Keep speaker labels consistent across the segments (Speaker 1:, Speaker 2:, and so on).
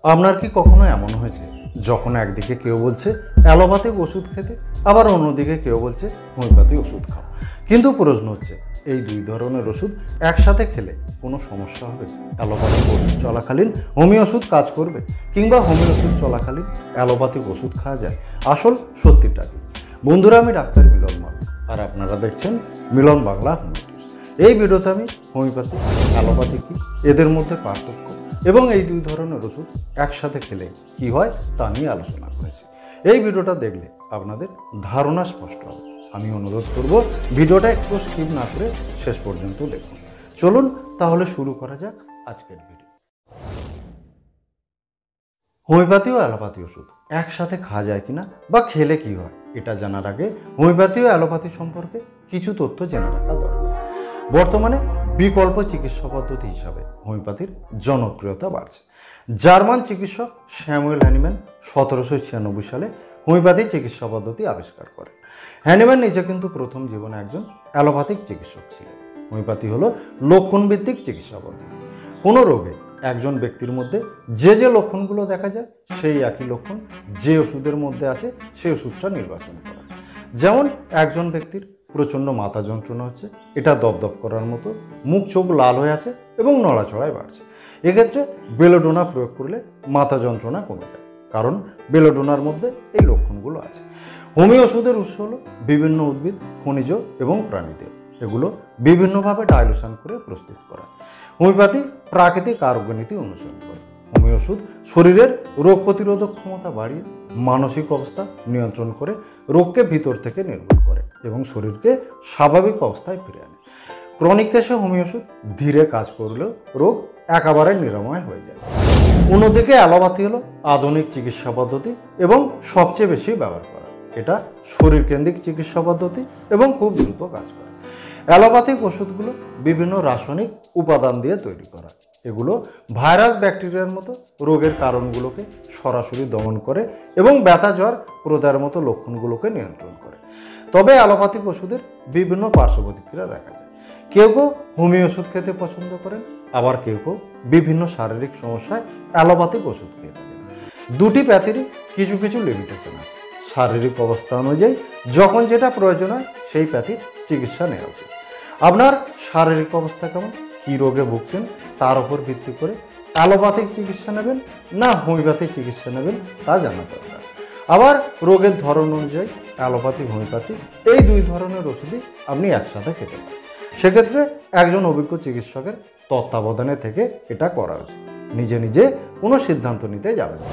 Speaker 1: আপনার কি কখনো এমন হয়েছে যখন একদিকে কেউ বলছে অ্যালোপ্যাথিক ওষুধ খেতে, আবার অন্যদিকে কেউ বলছে হোমিওপ্যাথি ওষুধ খাও, কিন্তু প্রশ্ন হচ্ছে এই দুই ধরনের ওষুধ একসাথে খেলে কোনো সমস্যা হবে? অ্যালোপ্যাথিক ওষুধ চলাকালীন হোমিও ওষুধ কাজ করবে, কিংবা হোমিও ওষুধ চলাকালীন অ্যালোপ্যাথিক ওষুধ খাওয়া যায়? আসল সত্যিটা কি? বন্ধুরা, আমি ডাক্তার মিলন মাল, আর আপনারা দেখছেন মিলন বাংলা হোমিও টিপস। এই ভিডিওতে আমি হোমিওপ্যাথি, অ্যালোপ্যাথি কি, এদের মধ্যে পার্থক্য এবং এই দুই ধরনের ওষুধ একসাথে খেলে কি হয় তা নিয়ে আলোচনা করেছি। এই ভিডিওটা দেখলে আপনাদের ধারণা স্পষ্ট হবে। আমি অনুরোধ করব ভিডিওটা একটু স্কিপ না করে শেষ পর্যন্ত দেখুন। চলুন তাহলে শুরু করা যাক আজকের ভিডিও। হোমিওপ্যাথি ও অ্যালোপ্যাথি ওষুধ একসাথে খাওয়া যায় কিনা বা খেলে কি হয়, এটা জানার আগে হোমিওপ্যাথি ও অ্যালোপ্যাথি সম্পর্কে কিছু তথ্য জেনে রাখা দরকার। বর্তমানে বিকল্প চিকিৎসা পদ্ধতি হিসাবে হোমিওপ্যাথির জনপ্রিয়তা বাড়ছে। জার্মান চিকিৎসক স্যামুয়েল হ্যানিম্যান 1796 সালে হোমিওপ্যাথি চিকিৎসা পদ্ধতি আবিষ্কার করেন। হ্যানিম্যান নিজে কিন্তু প্রথম জীবনে একজন অ্যালোপ্যাথিক চিকিৎসক ছিলেন। হোমিওপ্যাথি হলো লক্ষণভিত্তিক চিকিৎসা পদ্ধতি। কোনো রোগে একজন ব্যক্তির মধ্যে যে যে লক্ষণগুলো দেখা যায়, সেই একই লক্ষণ যে ওষুধের মধ্যে আছে সেই ওষুধটা নির্বাচন করা। যেমন একজন ব্যক্তির প্রচণ্ড মাথা যন্ত্রণা হচ্ছে, এটা দপদপ করার মতো, মুখ চোখ লাল হয়ে আছে এবং নড়াচড়ায় বাড়ছে, এক্ষেত্রে বেলোডোনা প্রয়োগ করলে মাথা যন্ত্রণা কমে যায়, কারণ বেলোডোনার মধ্যে এই লক্ষণগুলো আছে। হোমিও ওষুধের উৎস হলো বিভিন্ন উদ্ভিদ, খনিজ এবং প্রাণীদের। এগুলো বিভিন্নভাবে ডাইলুশন করে প্রস্তুত করা। হোমিওপ্যাথি প্রাকৃতিক আরোগ্যনীতি অনুসরণ করে। হোমিও ওষুধ শরীরের রোগ প্রতিরোধক ক্ষমতা বাড়িয়ে মানসিক অবস্থা নিয়ন্ত্রণ করে, রোগকে ভিতর থেকে নির্মূল করে এবং শরীরকে স্বাভাবিক অবস্থায় ফিরে আনে। ক্রনিক কেসে হোমিও ওষুধ ধীরে কাজ করলেও রোগ একেবারে নিরাময় হয়ে যায়। অন্যদিকে অ্যালোপ্যাথি হলো আধুনিক চিকিৎসা পদ্ধতি এবং সবচেয়ে বেশি ব্যবহার করা। এটা শরীরকেন্দ্রিক চিকিৎসা পদ্ধতি এবং খুব দ্রুত কাজ করে। অ্যালোপ্যাথিক ওষুধগুলো বিভিন্ন রাসায়নিক উপাদান দিয়ে তৈরি করা। এগুলো ভাইরাস, ব্যাকটেরিয়ার মতো রোগের কারণগুলোকে সরাসরি দমন করে এবং ব্যথা, জ্বর, প্রদাহের মতো লক্ষণগুলোকে নিয়ন্ত্রণ করে। তবে অ্যালোপ্যাথিক ওষুধের বিভিন্ন পার্শ্ব প্রতিক্রিয়া দেখা যায়। কেউ কেউ হোমিও ওষুধ খেতে পছন্দ করেন, আবার কেউ কেউ বিভিন্ন শারীরিক সমস্যায় অ্যালোপ্যাথিক ওষুধ খেয়ে থাকেন। দুটি প্যাথিরই কিছু কিছু লিমিটেশন আছে। শারীরিক অবস্থা অনুযায়ী যখন যেটা প্রয়োজন হয় সেই প্যাথির চিকিৎসা নেওয়া উচিত। আপনার শারীরিক অবস্থা কেমন, কী রোগে ভুগছেন, তার উপর ভিত্তি করে অ্যালোপ্যাথিক চিকিৎসা নেবেন না হোমিওপ্যাথিক চিকিৎসা নেবেন তা জানা দরকার। আবার রোগের ধরন অনুযায়ী অ্যালোপ্যাথি, হোমিওপ্যাথি এই দুই ধরনের ওষুধই আপনি একসাথে খেতে পারেন। সেক্ষেত্রে একজন অভিজ্ঞ চিকিৎসকের তত্ত্বাবধানে থেকে এটা করা উচিত। নিজে নিজে কোনো সিদ্ধান্ত নিতে যাবে না।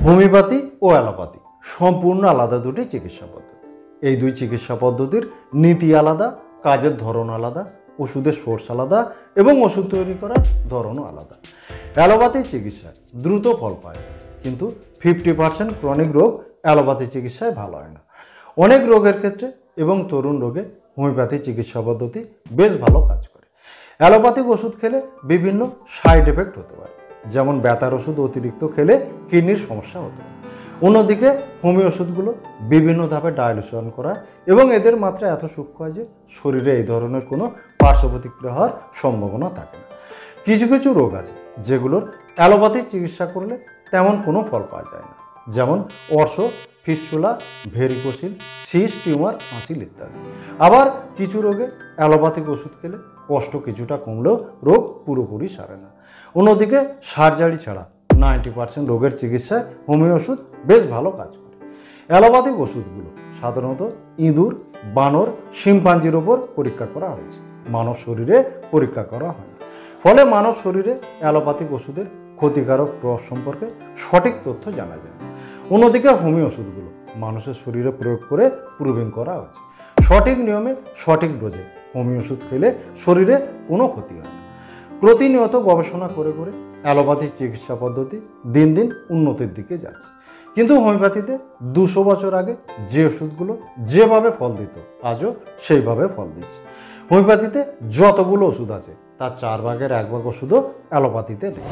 Speaker 1: হোমিওপ্যাথি ও অ্যালোপ্যাথি সম্পূর্ণ আলাদা দুটি চিকিৎসা পদ্ধতি। এই দুই চিকিৎসা পদ্ধতির নীতি আলাদা, কাজের ধরন আলাদা, ওষুধের সোর্স আলাদা এবং ওষুধ তৈরি করার ধরনও আলাদা। অ্যালোপ্যাথি চিকিৎসায় দ্রুত ফল পায়, কিন্তু 50% ক্রনিক রোগ অ্যালোপ্যাথি চিকিৎসায় ভালো হয় না। অনেক রোগের ক্ষেত্রে এবং তরুণ রোগে হোমিওপ্যাথি চিকিৎসা পদ্ধতি বেশ ভালো কাজ করে। অ্যালোপ্যাথিক ওষুধ খেলে বিভিন্ন সাইড এফেক্ট হতে পারে, যেমন ব্যথার ওষুধ অতিরিক্ত খেলে কিডনির সমস্যা হতে পারে। অন্যদিকে হোমিও ওষুধগুলো বিভিন্ন ধাপে ডাইলুশন করা এবং এদের মাত্রা এত সূক্ষ্ম হয় যে শরীরে এই ধরনের কোনো পার্শ্ব প্রতিক্রিয়া হওয়ার সম্ভাবনা থাকে না। কিছু কিছু রোগ আছে যেগুলোর অ্যালোপ্যাথিক চিকিৎসা করলে তেমন কোনো ফল পাওয়া যায় না, যেমন অর্শ, ফিস্চুলা, ভেরিকোসিল, সিস্ট, টিউমার, হাঁচিল ইত্যাদি। আবার কিছু রোগে অ্যালোপ্যাথিক ওষুধ খেলে কষ্ট কিছুটা কমলেও রোগ পুরোপুরি সারে না। অন্যদিকে সার্জারি ছাড়া 90% রোগের চিকিৎসায় হোমিও ওষুধ বেশ ভালো কাজ করে। অ্যালোপ্যাথিক ওষুধগুলো সাধারণত ইঁদুর, বানর, শিম্পাঞ্জির ওপর পরীক্ষা করা হয়েছে, মানব শরীরে পরীক্ষা করা হয়নি। ফলে মানব শরীরে অ্যালোপ্যাথিক ওষুধের ক্ষতিকারক প্রভাব সম্পর্কে সঠিক তথ্য জানা যায় না। অন্যদিকে হোমিও ওষুধগুলো মানুষের শরীরে প্রয়োগ করে প্রুভিং করা হয়েছে। সঠিক নিয়মে সঠিক ডোজে হোমিও ওষুধ খেলে শরীরে কোনো ক্ষতি হয় না। প্রতিনিয়ত গবেষণা করে করে অ্যালোপ্যাথিক চিকিৎসা পদ্ধতি দিন দিন উন্নতির দিকে যাচ্ছে, কিন্তু হোমিওপ্যাথিতে 200 বছর আগে যে ওষুধগুলো যেভাবে ফল দিত আজও সেইভাবে ফল দিচ্ছে। হোমিওপ্যাথিতে যতগুলো ওষুধ আছে তার 4 ভাগের 1 ভাগ ওষুধও অ্যালোপ্যাথিতে নেই।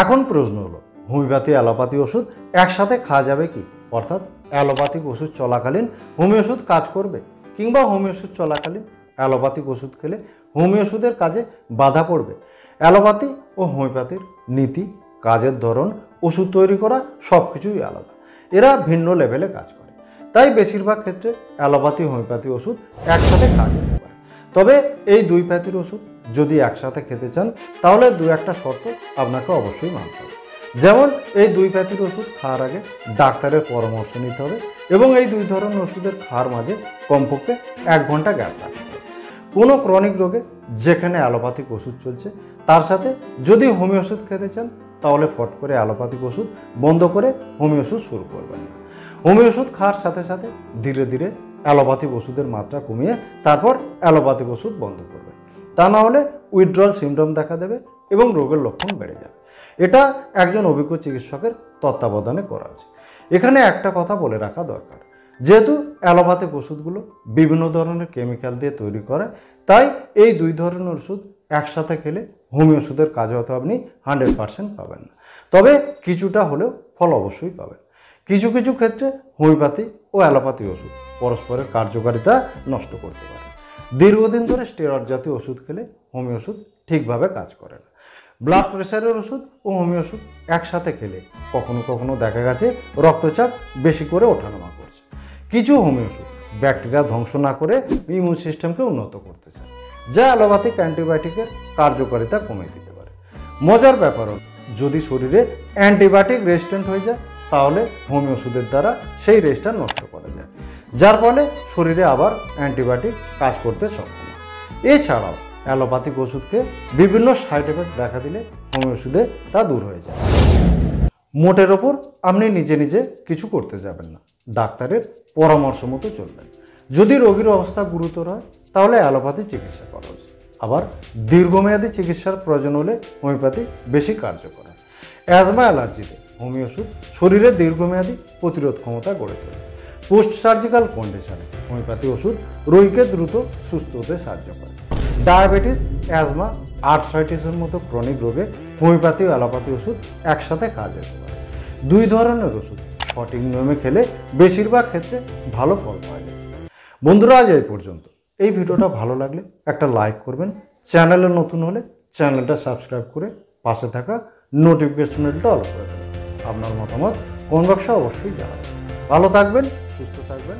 Speaker 1: এখন প্রশ্ন হলো, হোমিওপ্যাথি, অ্যালোপ্যাথি ওষুধ একসাথে খাওয়া যাবে কি? অর্থাৎ অ্যালোপ্যাথিক ওষুধ চলাকালীন হোমিও ওষুধ কাজ করবে, কিংবা হোমিও ওষুধ চলাকালীন অ্যালোপ্যাথিক ওষুধ খেলে হোমিও ওষুধের কাজে বাধা পড়বে? অ্যালোপ্যাথি ও হোমিওপ্যাথির নীতি, কাজের ধরন, ওষুধ তৈরি করা সব কিছুই আলাদা। এরা ভিন্ন লেভেলে কাজ করে। তাই বেশিরভাগ ক্ষেত্রে অ্যালোপ্যাথি হোমিওপ্যাথি ওষুধ একসাথে কাজ হতে পারে। তবে এই দুই প্যাথির ওষুধ যদি একসাথে খেতে চান তাহলে দু একটা শর্ত আপনাকে অবশ্যই মানতে হবে। যেমন এই দুই প্যাথির ওষুধ খাওয়ার আগে ডাক্তারের পরামর্শ নিতে হবে এবং এই দুই ধরনের ওষুধের খাওয়ার মাঝে কমপক্ষে 1 ঘন্টা গ্যাপ রাখতে হবে। কোনো ক্রনিক রোগে যেখানে অ্যালোপ্যাথিক ওষুধ চলছে তার সাথে যদি হোমিও ওষুধ খেতে চান তাহলে ফট করে অ্যালোপ্যাথিক ওষুধ বন্ধ করে হোমিও ওষুধ শুরু করবেন না। হোমিও ওষুধ খাওয়ার সাথে সাথে ধীরে ধীরে অ্যালোপ্যাথিক ওষুধের মাত্রা কমিয়ে তারপর অ্যালোপ্যাথিক ওষুধ বন্ধ করবেন। তা না হলে উইথড্রল সিমটম দেখা দেবে এবং রোগের লক্ষণ বেড়ে যাবে। এটা একজন অভিজ্ঞ চিকিৎসকের তত্ত্বাবধানে করা উচিত। এখানে একটা কথা বলে রাখা দরকার, যেহেতু অ্যালোপ্যাথিক ওষুধগুলো বিভিন্ন ধরনের কেমিক্যাল দিয়ে তৈরি করে, তাই এই দুই ধরনের ওষুধ একসাথে খেলে হোমিও ওষুধের কাজ হয়তো আপনি 100% পাবেন না, তবে কিছুটা হলেও ফল অবশ্যই পাবেন। কিছু কিছু ক্ষেত্রে হোমিওপ্যাথি ও অ্যালোপ্যাথি ওষুধ পরস্পরের কার্যকারিতা নষ্ট করতে পারে। দীর্ঘদিন ধরে স্টেরয়েড জাতীয় ওষুধ খেলে হোমিও ওষুধ ঠিকভাবে কাজ করে না। ব্লাড প্রেশারের ওষুধ ও হোমিও ওষুধ একসাথে খেলে কখনো কখনো দেখা গেছে রক্তচাপ বেশি করে ওঠানামা করছে। কিছু হোমিও ওষুধ ব্যাকটেরিয়া ধ্বংস না করে ইমিউন সিস্টেমকে উন্নত করতে চায়, যা অ্যালোপ্যাথিক অ্যান্টিবায়োটিকের কার্যকারিতা কমিয়ে দিতে পারে। মজার ব্যাপার হল, যদি শরীরে অ্যান্টিবায়োটিক রেজিস্ট্যান্ট হয়ে যায় তাহলে হোমিও ওষুধের দ্বারা সেই রেজিস্ট্যান্ট নষ্ট করা যায়, যার ফলে শরীরে আবার অ্যান্টিবায়োটিক কাজ করতে সক্ষম হয়। এছাড়াও অ্যালোপ্যাথিক ওষুধকে বিভিন্ন সাইড এফেক্ট দেখা দিলে হোমিও ওষুধে তা দূর হয়ে যায়। মোটের ওপর আপনি নিজে নিজে কিছু করতে যাবেন না, ডাক্তারের পরামর্শ মতো চলবেন। যদি রোগীর অবস্থা গুরুতর হয় তাহলে অ্যালোপ্যাথি চিকিৎসা করা উচিত। আবার দীর্ঘমেয়াদী চিকিৎসার প্রয়োজন হলে হোমিওপ্যাথি বেশি কার্যকর হয়। অ্যাজমা অ্যালার্জিতে হোমিও ওষুধ শরীরে দীর্ঘমেয়াদী প্রতিরোধ ক্ষমতা গড়ে তোলে। পোস্ট সার্জিক্যাল কন্ডিশনে হোমিওপ্যাথি ওষুধ রোগীকে দ্রুত সুস্থ হতে সাহায্য করে। ডায়াবেটিস, অ্যাজমা, আর্থ্রাইটিসের মতো ক্রনিক রোগে হোমিওপ্যাথি ও অ্যালোপ্যাথি ওষুধ একসাথে কাজ হতে পারে। দুই ধরনের ওষুধ সঠিক নিয়মে খেলে বেশিরভাগ ক্ষেত্রে ভালো ফল পাওয়া যায়। বন্ধুরা, আজ এই পর্যন্ত। এই ভিডিওটা ভালো লাগলে একটা লাইক করবেন, চ্যানেলে নতুন হলে চ্যানেলটা সাবস্ক্রাইব করে পাশে থাকা নোটিফিকেশন বেলটা অল করে দেবেন। আপনার মতামত কমেন্ট বক্সে অবশ্যই জানাবেন। ভালো থাকবেন, সুস্থ থাকবেন।